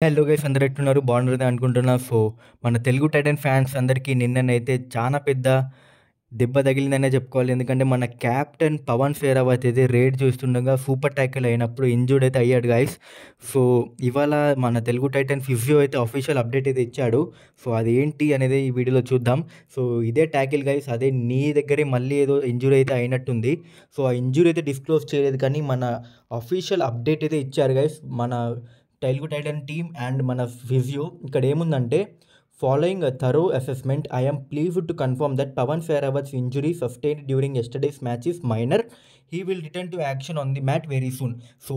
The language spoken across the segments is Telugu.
హలో గైస్, అందరూ ఎట్లున్నారు? బాగున్నారని అనుకుంటున్నా. సో, మన తెలుగు టైటన్ ఫ్యాన్స్ అందరికీ నిన్ననైతే చాలా పెద్ద దెబ్బ తగిలిందనే చెప్పుకోవాలి. ఎందుకంటే మన కెప్టెన్ పవన్ షెరావత్ అయితే రేడ్ చూస్తుండగా సూపర్ టాకిల్ అయినప్పుడు ఇంజ్యూర్డ్ అయితే అయ్యాడు గైస్. సో, ఇవాళ మన తెలుగు టైటన్ ఫిజియో అయితే అఫీషియల్ అప్డేట్ అయితే ఇచ్చాడు. సో, అదేంటి అనేది ఈ వీడియోలో చూద్దాం. సో, ఇదే టాకిల్ గైస్, అదే నీ దగ్గరే మళ్ళీ ఏదో ఇంజ్యూరీ అయితే అయినట్టుంది. సో, ఆ ఇంజ్యూరీ అయితే డిస్క్లోజ్ చేయలేదు, కానీ మన అఫీషియల్ అప్డేట్ అయితే ఇచ్చారు గైస్ మన తెలుగు టైటన్ టీమ్ అండ్ మన ఫిజియో. ఇక్కడ ఏముందంటే, following a thorough assessment, I am pleased to confirm that Pawan Sehrawat's injury sustained during yesterday's match is minor. He will return to action on the mat very soon. So,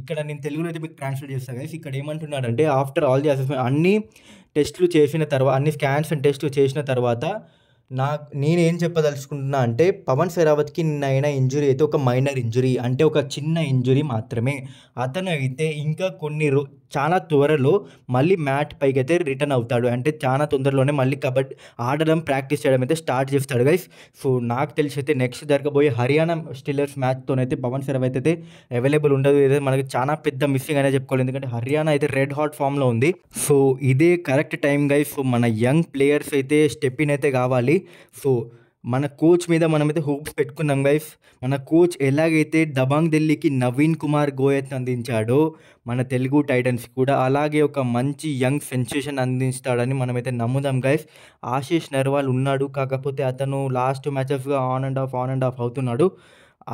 ఇక్కడ నేను తెలుగులో అయితే మీకు ట్రాన్స్లేట్ చేస్తాను గైస్. ఇక్కడ ఏమంటున్నాడంటే, ఆఫ్టర్ ఆల్ ది అసెస్మెంట్, అన్ని టెస్టులు చేసిన తర్వాత, అన్ని స్కాన్స్ అండ్ టెస్టులు చేసిన తర్వాత నేనేం చెప్పదలుచుకుంటున్నా అంటే, పవన్ షెరావత్కి నిన్న అయిన ఇంజురీ అయితే ఒక మైనర్ ఇంజురీ, అంటే ఒక చిన్న ఇంజురీ మాత్రమే. అతను అయితే ఇంకా చాలా త్వరలో మళ్ళీ మ్యాట్ పైకి అయితే రిటర్న్ అవుతాడు. అంటే చాలా తొందరలోనే మళ్ళీ కబడ్డీ ఆడడం, ప్రాక్టీస్ చేయడం అయితే స్టార్ట్ చేస్తాడు గైస్. సో, నాకు తెలిసి అయితే నెక్స్ట్ జరగబోయే హర్యానా స్టిల్లర్స్ మ్యాచ్తోనైతే పవన్ షెరావత్ అయితే అవైలబుల్ ఉండదు. ఇదే మనకి చాలా పెద్ద మిస్సింగ్ అనే చెప్పుకోవాలి. ఎందుకంటే హర్యానా అయితే రెడ్ హాట్ ఫామ్లో ఉంది. సో, ఇదే కరెక్ట్ టైం గైస్. సో, మన యంగ్ ప్లేయర్స్ అయితే స్టెప్ ఇన్ అయితే కావాలి. సో, మన కోచ్ మీద మనమైతే హోప్స్ పెట్టుకున్నాం గైస్. మన కోచ్ ఎలాగైతే దబాంగ్ ఢిల్లీకి నవీన్ కుమార్ గోయత్ అందించాడో, మన తెలుగు టైటన్స్ కూడా అలాగే ఒక మంచి యంగ్ సెన్సేషన్ అందిస్తాడని మనమైతే నమ్ముదాం గైస్. ఆశీష్ నర్వాల్ ఉన్నాడు, కాకపోతే అతను లాస్ట్ మ్యాచెస్గా ఆన్ అండ్ ఆఫ్ అవుతున్నాడు.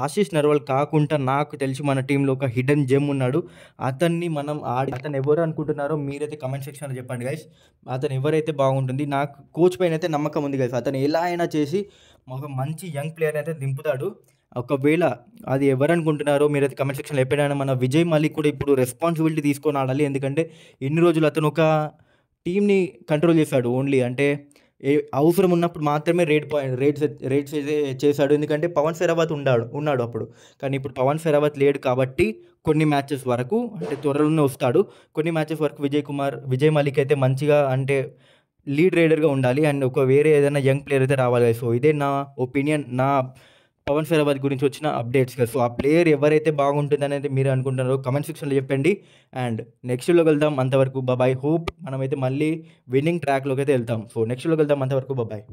ఆశీష్ నర్వాల్ కాకుండా నాకు తెలిసి మన టీంలో ఒక హిడెన్ జెమ్ ఉన్నాడు. అతన్ని మనం అతను ఎవరు అనుకుంటున్నారో మీరైతే కమెంట్ సెక్షన్లో చెప్పండి గైస్. అతను ఎవరైతే బాగుంటుంది, నాకు కోచ్ పైన అయితే నమ్మకం ఉంది గైస్. అతను ఎలా అయినా చేసి ఒక మంచి యంగ్ ప్లేయర్ అయితే దింపుతాడు. ఒకవేళ అది ఎవరు అనుకుంటున్నారో మీరైతే కమెంట్ సెక్షన్లో ఎప్పుడైనా మన విజయ్ మలిక్ కూడా ఇప్పుడు రెస్పాన్సిబిలిటీ తీసుకొని ఆడాలి. ఎందుకంటే ఇన్ని రోజులు అతను ఒక టీమ్ని కంట్రోల్ చేశాడు. ఓన్లీ అంటే అవసరం ఉన్నప్పుడు మాత్రమే రేట్స్ అయితే చేశాడు. ఎందుకంటే పవన్ షెరావత్ ఉన్నాడు అప్పుడు. కానీ ఇప్పుడు పవన్ షెరావత్ లేడు కాబట్టి కొన్ని మ్యాచెస్ వరకు, అంటే త్వరలోనే వస్తాడు, కొన్ని మ్యాచెస్ వరకు విజయ్ మలిక్ అయితే మంచిగా, అంటే లీడ్ రైడర్గా ఉండాలి. అండ్ ఒక వేరే ఏదైనా యంగ్ ప్లేయర్ అయితే రావాలి. సో, ఇదే నా ఒపీనియన్, నా పవన్ షెరావత్ గురించి వచ్చిన అప్డేట్స్ కదా. సో, ఆ ప్లేయర్ ఎవరైతే బాగుంటుంది అనేది మీరు అనుకుంటున్నారో కమెంట్ సెక్షన్లో చెప్పండి. అండ్ నెక్స్ట్లోకి వెళ్దాం. అంతవరకు బాబాయ్. హోప్ మనమైతే మళ్ళీ విన్నింగ్ ట్రాక్లోకి అయితే వెళ్తాం. సో, నెక్స్ట్లోకి వెళ్దాం. అంతవరకు బాబాయ్.